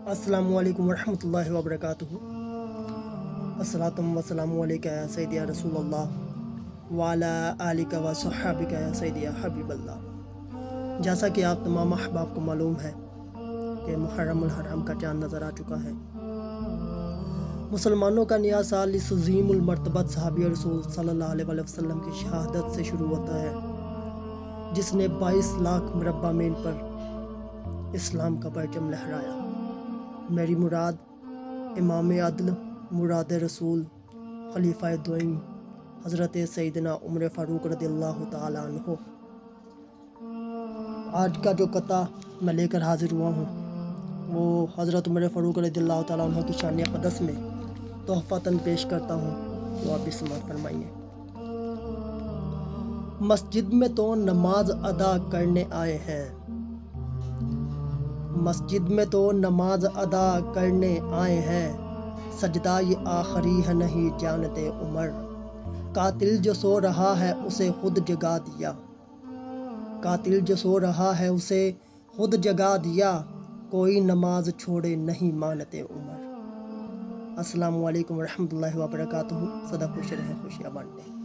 السلام علیکم ورحمۃ اللہ وبرکاتہ۔ الصلاۃ والسلام علیکہ یا سیدی یا رسول اللہ وعلی آلک و صحابک یا سیدی یا حبیب اللہ۔ جیسا کہ آپ تمام احباب کو معلوم ہے کہ محرم الحرام کا چاند نظر آ چکا ہے۔ مسلمانوں کا نیا سال اس عظیم المرتبت صحابی رسول صلی اللہ علیہ وسلم کی شہادت سے شروع ہوتا ہے، جس نے 22 لاکھ مربع میل پر اسلام کا پرچم لہرایا۔ میری مراد امام عدل، مراد رسول، خلیفہ دوئم حضرت سیدنا عمر فاروق رضی اللہ تعالیٰ عنہ۔ آج کا جو قطعہ میں لے کر حاضر ہوا ہوں وہ حضرت عمر فاروق رضی اللہ تعالیٰ عنہ کی شان اقدس میں تحفتاً پیش کرتا ہوں، تو آپ بھی سماعت فرمائیے۔ مسجد میں تو نماز ادا کرنے آئے ہیں، مسجد میں تو نماز ادا کرنے آئے ہیں، سجدہ یہ آخری ہے نہیں جانتے عمر، قاتل جو سو رہا ہے اسے خود جگا دیا، قاتل جو سو رہا ہے اسے خود جگا دیا، کوئی نماز چھوڑے نہیں مانتے عمر۔ السلام علیکم ورحمۃ اللہ وبرکاتہ۔ سدا خوش رہیں، خوشیاں بانٹیں۔